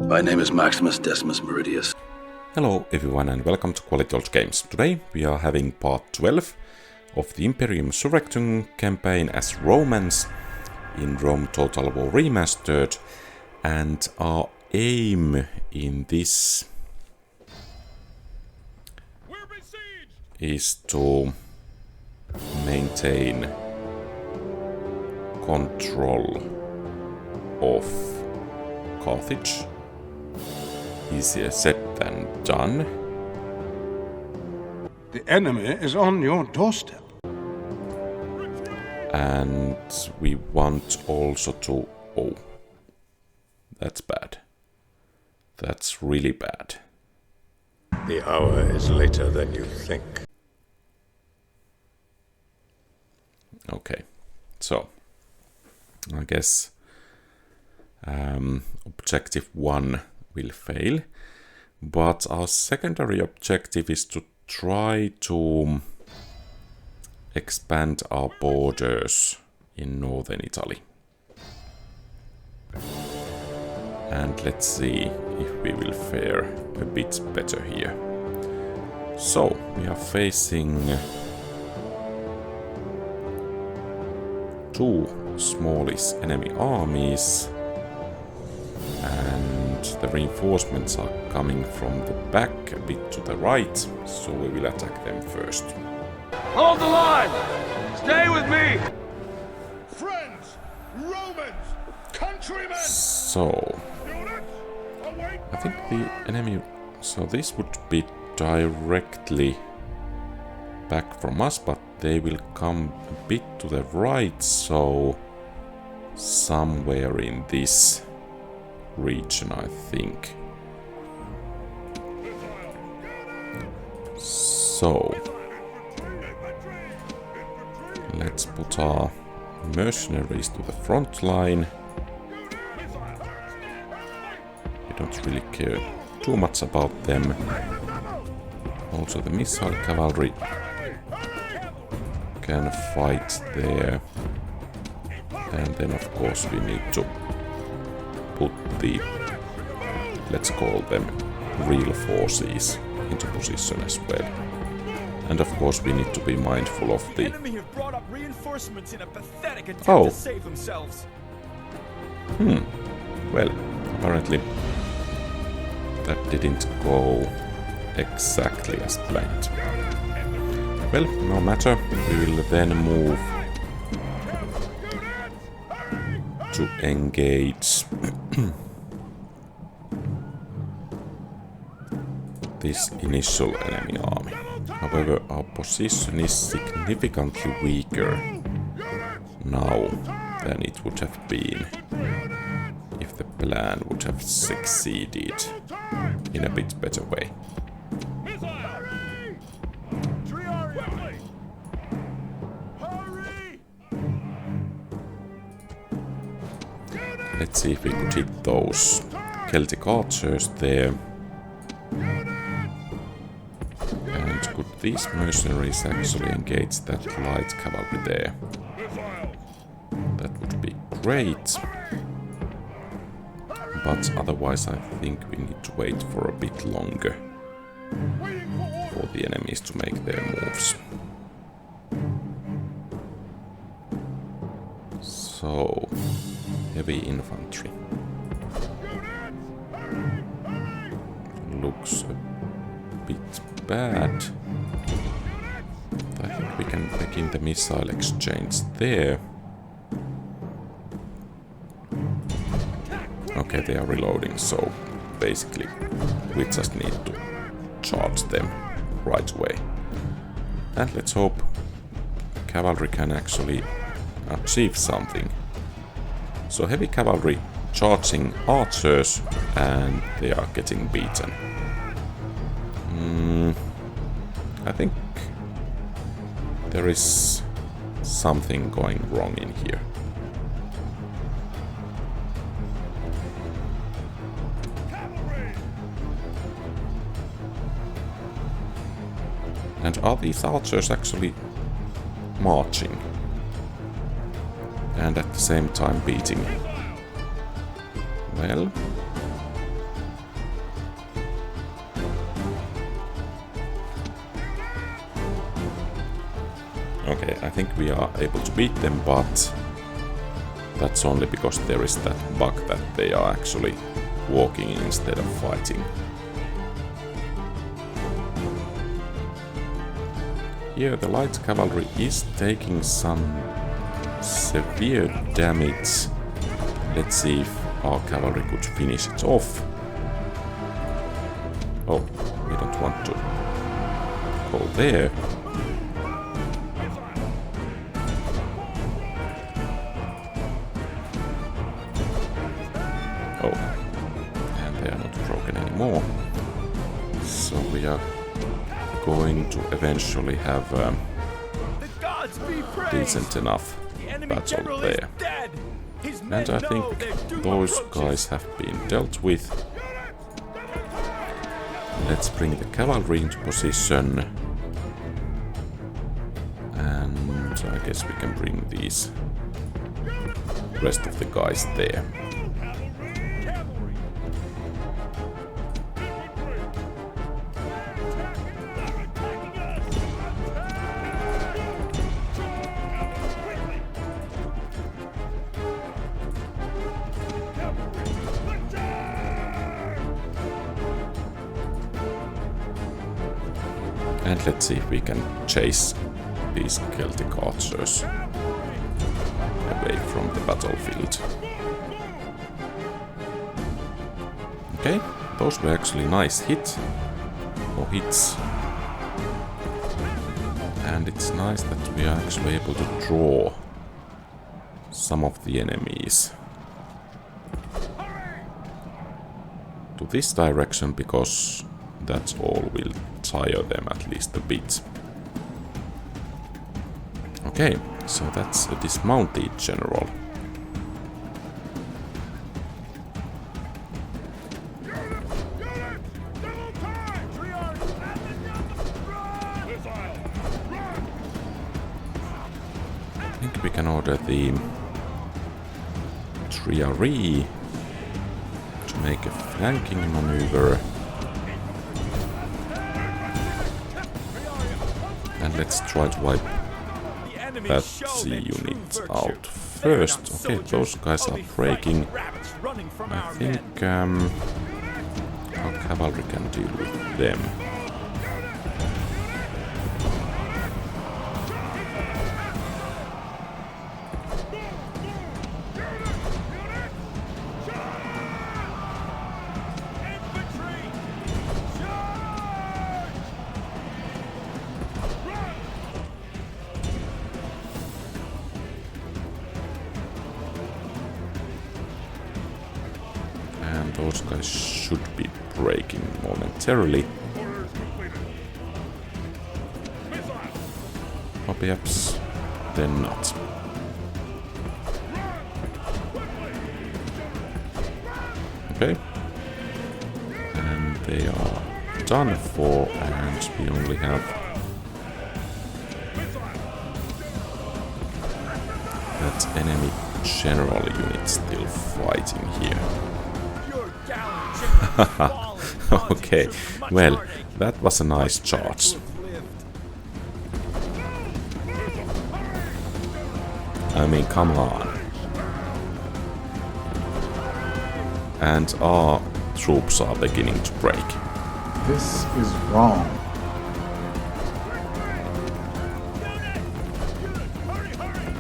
My name is Maximus Decimus Meridius. Hello everyone and welcome to QualityOldGames. Today we are having part 12 of the Imperium Surrectum campaign as Romans in Rome Total War Remastered, and our aim in this is to maintain control of Carthage. Easier said than done. The enemy is on your doorstep. And we want also to... Oh, that's bad. That's really bad. The hour is later than you think. Okay, so I guess objective 1 will fail, but our secondary objective is to try to expand our borders in northern Italy. And let's see if we will fare a bit better here. So, we are facing two smallish enemy armies, and the reinforcements are coming from the back a bit to the right, so we will attack them first. Hold the line! Stay with me! Friends! Romans! Countrymen! So, I think the enemy... So this would be directly back from us, but they will come a bit to the right, so somewhere in this region, I think. So let's put our mercenaries to the front line. We don't really care too much about them. Also the missile cavalry can fight there. And then of course we need to put the, let's call them, real forces into position as well. And of course we need to be mindful of the... Oh! Well, apparently that didn't go exactly as planned. Well, no matter, we will then move to engage this initial enemy army. However, our position is significantly weaker now than it would have been if the plan would have succeeded in a bit better way. Let's see if we could hit those Celtic archers there. And could these mercenaries actually engage that light cavalry there? That would be great. But otherwise I think we need to wait for a bit longer for the enemies to make their moves. So, heavy infantry. Looks a bit bad. I think we can begin the missile exchange there. Okay, they are reloading, so basically we just need to charge them right away. And let's hope cavalry can actually achieve something. So heavy cavalry charging archers, and they are getting beaten. I think there is something going wrong in here. And are these archers actually marching? And at the same time beating? Well, I think we are able to beat them, but that's only because there is that bug that they are actually walking instead of fighting. Here the light cavalry is taking some severe damage. Let's see if our cavalry could finish it off. Oh, we don't want to go there. Oh, and they are not broken anymore. So we are going to eventually have a decent enough battle there. And I think those guys have been dealt with. Let's bring the cavalry into position. And I guess we can bring these rest of the guys there. And let's see if we can chase these Celtic archers away from the battlefield. Okay, those were actually nice hits. And it's nice that we are actually able to draw some of the enemies to this direction, because that's all will tire them at least a bit. Okay, so that's a dismounted general. I think we can order the Triarii to make a flanking maneuver. And let's try to wipe that sea unit out first. Okay, those guys are breaking. I think our cavalry can deal with them. Those guys should be breaking momentarily. Or perhaps they're not. Okay. And they are done for, and we only have that enemy general unit still fighting here. Okay, well, that was a nice charge. I mean, come on. And our troops are beginning to break. This is wrong.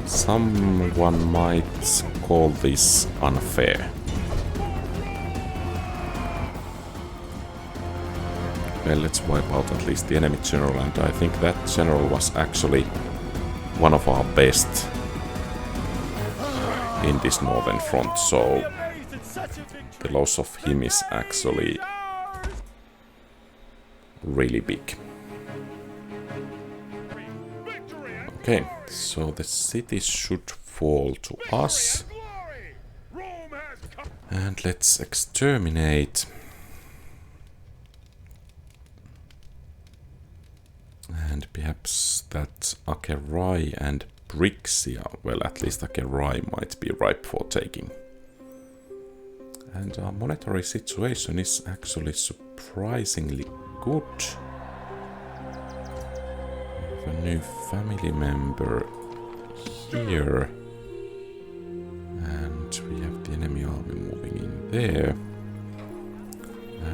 Someone might call this unfair. Well, let's wipe out at least the enemy general, and I think that general was actually one of our best in this northern front, so the loss of him is actually really big. Okay, so the city should fall to us. And let's exterminate. And perhaps that Akerai and Brixia, well, at least Akerai might be ripe for taking. And our monetary situation is actually surprisingly good. We have a new family member here. And we have the enemy army moving in there.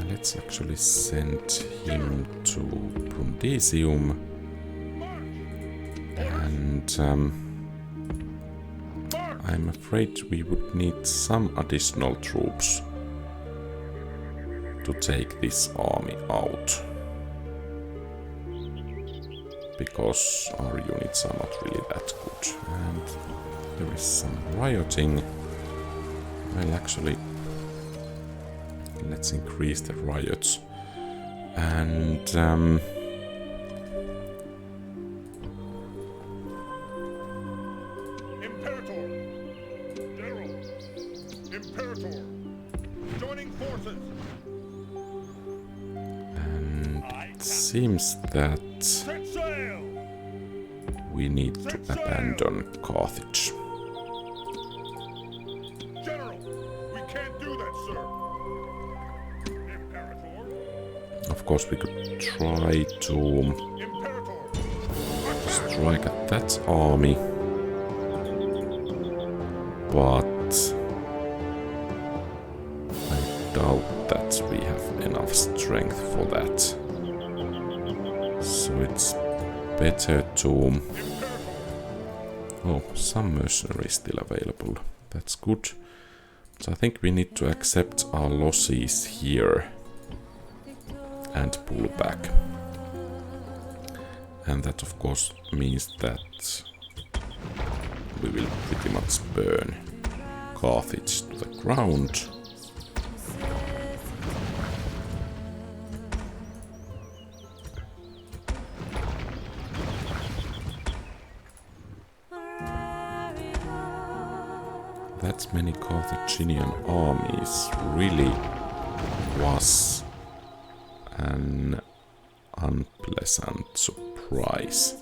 Let's actually send him to Brundisium. And I'm afraid we would need some additional troops to take this army out. Because our units are not really that good. And there is some rioting. Well, actually, let's increase the riots. And Imperator! General! Imperator! Joining forces! and it seems that Set sail! we need to abandon Carthage. General! We can't do that, sir! Imperator! Of course, we could try to Imperator! strike at that army, but I doubt that we have enough strength for that. So it's better to... Oh, some mercenaries still available. That's good. So I think we need to accept our losses here and pull back. And that of course means that we will pretty much burn Carthage to the ground. That many Carthaginian armies really was an unpleasant surprise.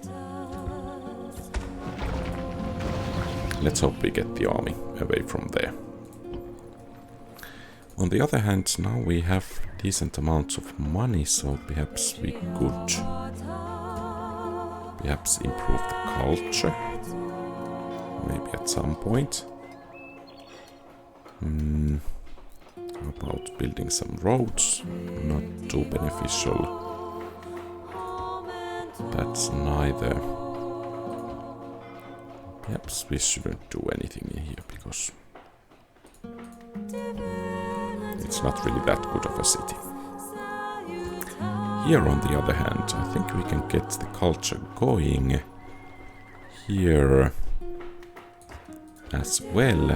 Let's hope we get the army away from there. On the other hand, now we have decent amounts of money, so perhaps we could perhaps improve the culture. Maybe at some point. How about building some roads? Not too beneficial. That's neither. Perhaps we shouldn't do anything in here because it's not really that good of a city. Here on the other hand, I think we can get the culture going here as well.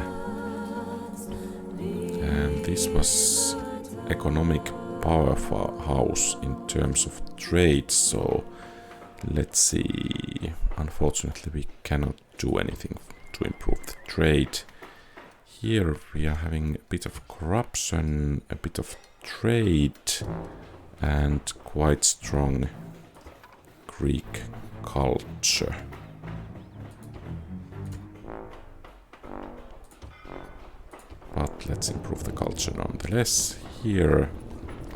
And this was economic powerhouse in terms of trade, so let's see. Unfortunately, we cannot do anything to improve the trade. Here we are having a bit of corruption, a bit of trade, and quite strong Greek culture. But let's improve the culture nonetheless. Here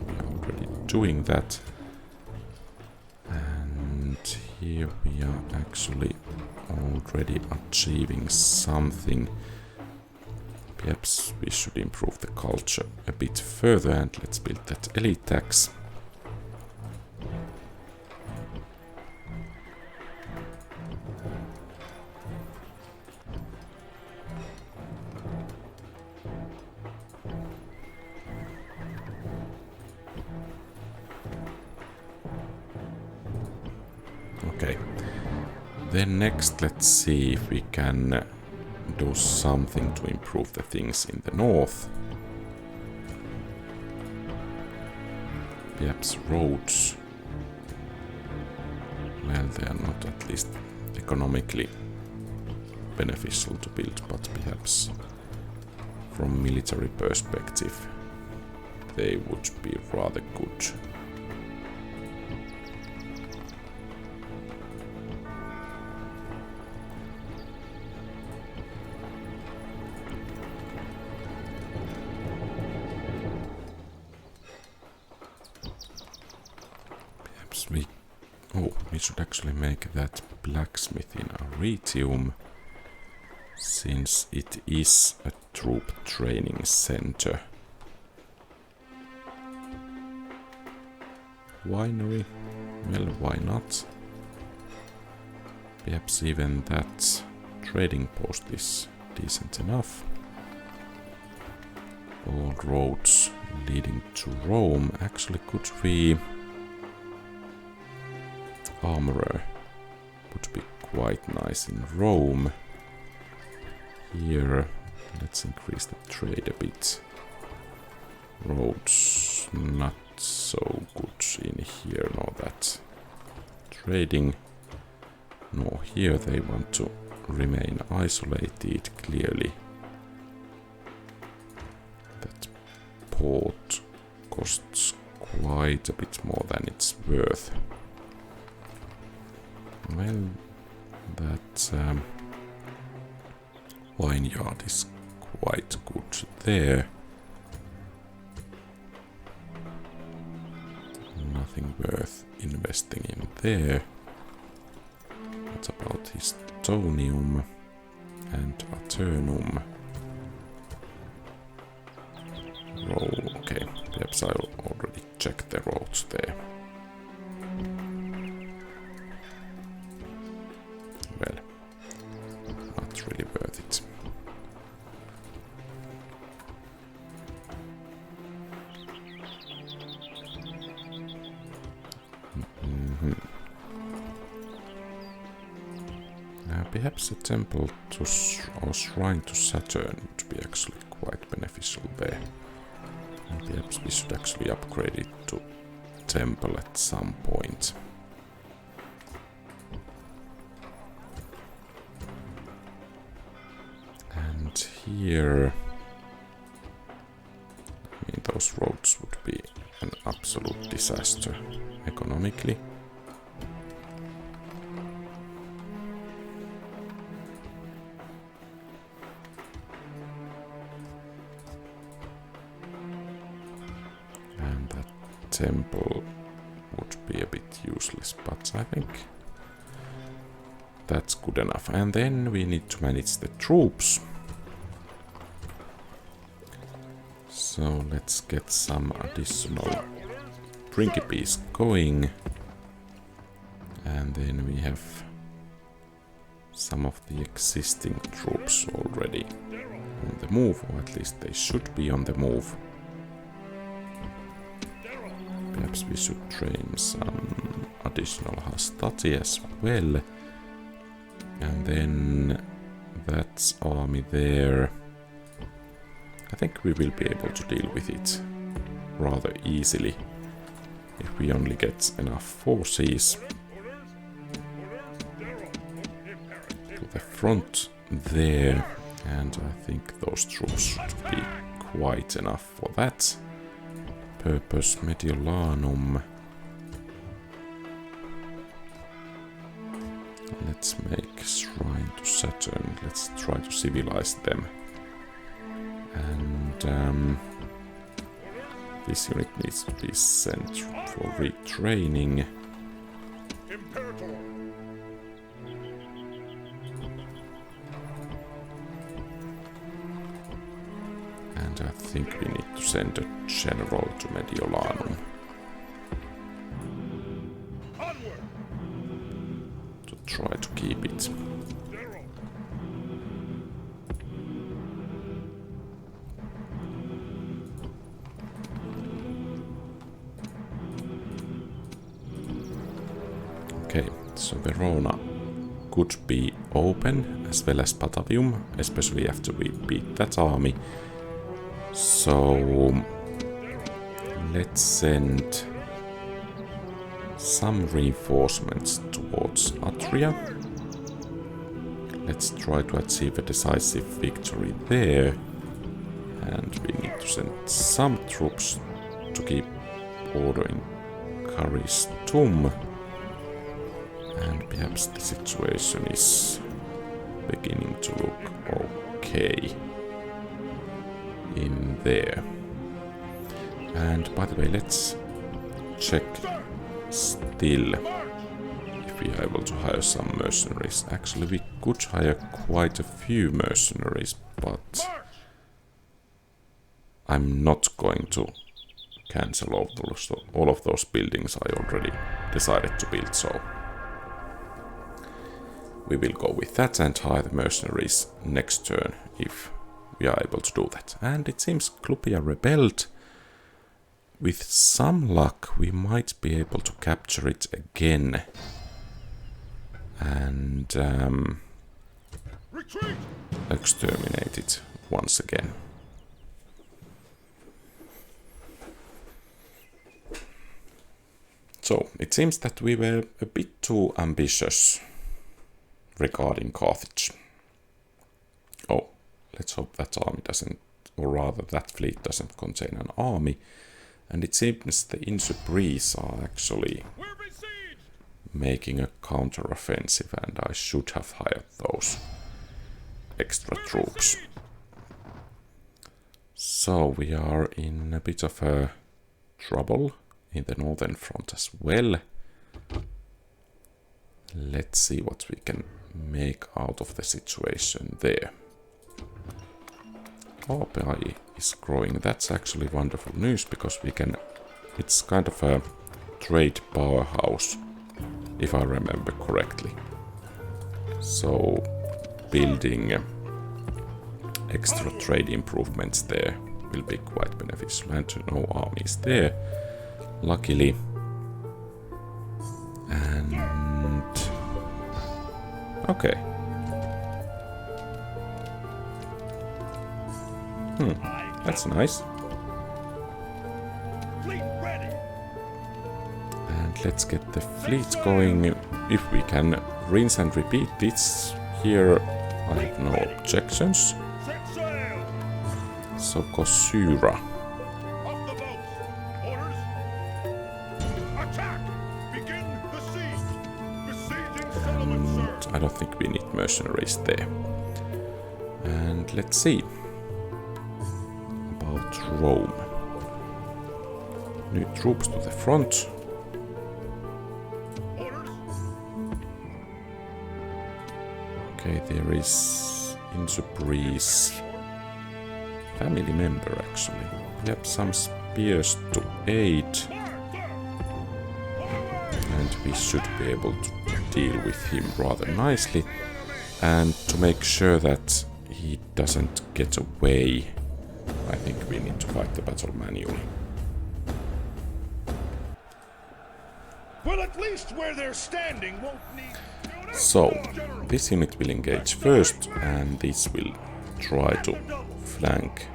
we are already doing that. And here we are actually already achieving something. Perhaps we should improve the culture a bit further, and let's build that elite tax. Okay. Then next, let's see if we can do something to improve the things in the north. Perhaps roads. Well, they are not at least economically beneficial to build, but perhaps from military perspective they would be rather good. We should actually make that blacksmith in Arretium. since it is a troop training center. Winery? Well, why not? Perhaps even that trading post is decent enough. All roads leading to Rome. Actually, could we... Armorer would be quite nice in Rome. Here, let's increase the trade a bit. Roads, not so good in here, no that. Trading, no, here they want to remain isolated, clearly. That port costs quite a bit more than it's worth. Well, that vineyard is quite good there. Nothing worth investing in there. What about Histonium and Aternum? Roll, okay, perhaps I'll already check the roads there. Well, not really worth it. Perhaps a temple to or shrine to Saturn would be actually quite beneficial there. And perhaps we should actually upgrade it to temple at some point. And here, I mean, those roads would be an absolute disaster economically. And that temple would be a bit useless, but I think that's good enough. And then we need to manage the troops. So let's get some additional principes going. And then we have some of the existing troops already on the move, or at least they should be on the move. Perhaps we should train some additional hastati as well. And then that army there, I think we will be able to deal with it rather easily if we only get enough forces to the front there, and I think those troops should be quite enough for that purpose. Mediolanum. Let's make shrine to Saturn. Let's try to civilize them. And this unit needs to be sent for retraining. Imperator. And I think we need to send a general to Mediolanum Onward. to try to keep it. General. Okay, so Verona could be open as well as Batavium, especially after we beat that army. So let's send some reinforcements towards Atria. Let's try to achieve a decisive victory there. And we need to send some troops to keep order in Caristum. And perhaps the situation is beginning to look okay in there. And by the way, let's check still if be able to hire some mercenaries. Actually, we could hire quite a few mercenaries, but I'm not going to cancel all of those buildings I already decided to build, so we will go with that and hire the mercenaries next turn if we are able to do that. And it seems Clupia rebelled. With some luck, we might be able to capture it again. And exterminate it once again. So, it seems that we were a bit too ambitious regarding Carthage. Oh, let's hope that army doesn't, or rather that fleet doesn't contain an army. And it seems the Insurbes are actually making a counter-offensive, and I should have hired those extra troops. So we are in a bit of a trouble in the northern front as well. Let's see what we can make out of the situation there. API is growing. That's actually wonderful news, because we can... It's kind of a trade powerhouse, if I remember correctly. So building extra trade improvements there will be quite beneficial. And no armies there, luckily. And... okay. That's nice. And let's get the fleet going. If we can rinse and repeat this here, I have no objections. So Kosura. And I don't think we need mercenaries there. And let's see. Rome. New troops to the front. Okay, there is Insurbes family member actually. We have some spears to aid. And we should be able to deal with him rather nicely. And to make sure that he doesn't get away, I think we need to fight the battle manually. Well, at least where they're standing won't need... So, this unit will engage first, and this will try to flank,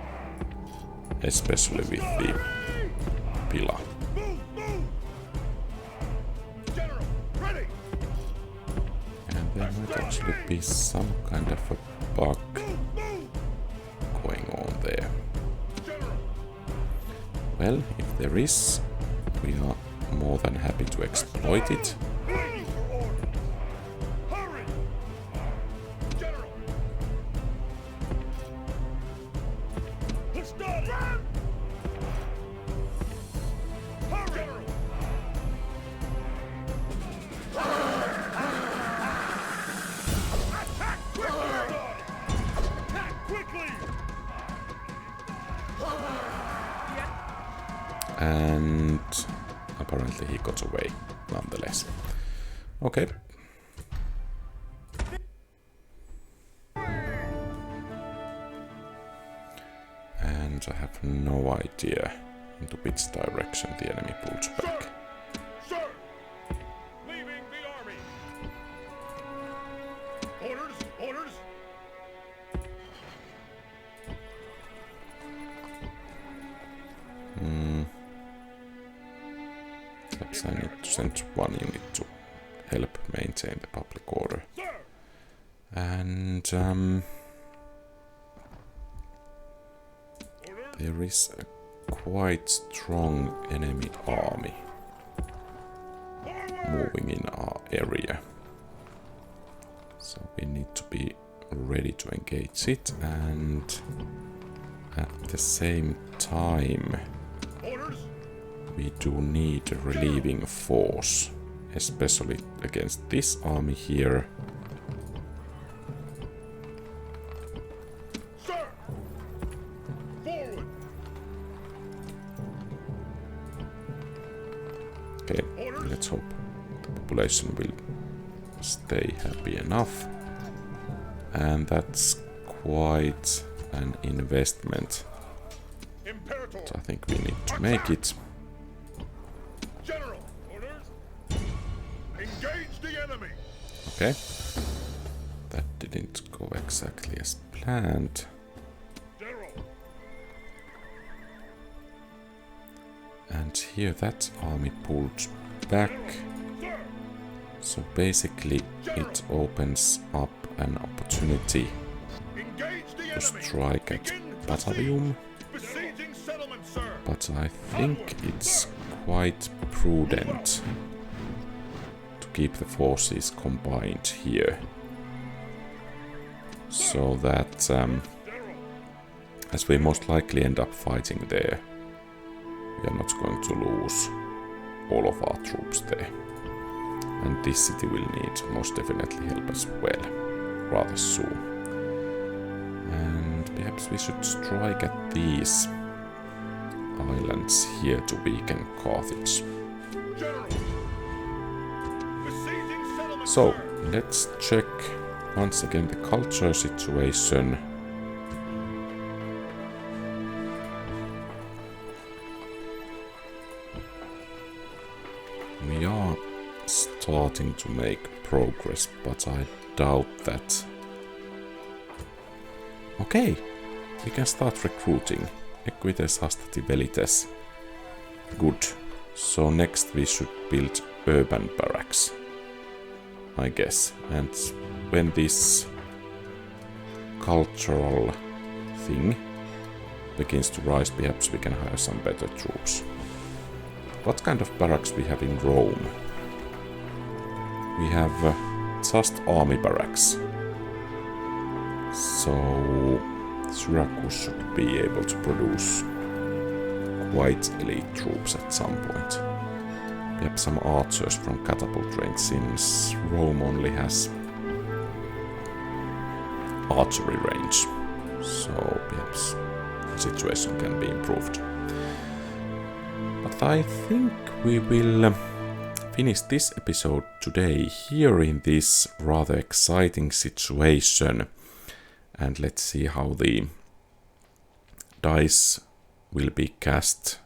especially with the pillar. And there might actually be some kind of a bug going on there. Well, if there is, we are more than happy to exploit it. And apparently he got away nonetheless. Okay. And I have no idea into which direction the enemy pulls back. Sir! Leaving the army! Orders! Orders! Perhaps I need to send one unit to help maintain the public order. And there is a quite strong enemy army moving in our area. So we need to be ready to engage it, and at the same time we do need a relieving force especially against this army here. Sir! Forward! Okay, let's hope the population will stay happy enough. And that's quite an investment. Imperator! So I think we need to make it. General! Orders! Engage the enemy! Okay. That didn't go exactly as planned. General! And here that army pulled back. Sir! So basically it opens up an opportunity Engage the to enemy! strike at Batavium. Besieging settlement, sir! But I think it's quite prudent to keep the forces combined here. So that, as we most likely end up fighting there, we are not going to lose all of our troops there. And this city will need most definitely help as well, rather soon. And perhaps we should strike at these islands here to weaken Carthage. General! Besieging settlement, So, sir! let's check once again the culture situation. We are starting to make progress, but I doubt that. Okay, we can start recruiting. Equites hastati velites. Good. So next we should build urban barracks, I guess. And when this cultural thing begins to rise, perhaps we can hire some better troops. What kind of barracks we have in Rome? We have just army barracks. So Syracuse should be able to produce quite elite troops at some point. We have some archers from catapult range since Rome only has archery range. So perhaps the situation can be improved. But I think we will finish this episode today here in this rather exciting situation. And let's see how the dice will be cast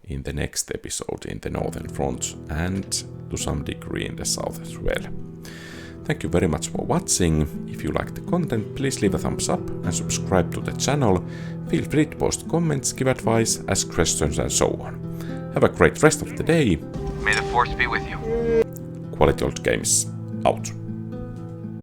in the next episode in the Northern Front and to some degree in the South as well. Thank you very much for watching. If you like the content, please leave a thumbs up and subscribe to the channel. Feel free to post comments, give advice, ask questions and so on. Have a great rest of the day. May the force be with you. QualityOldGames out.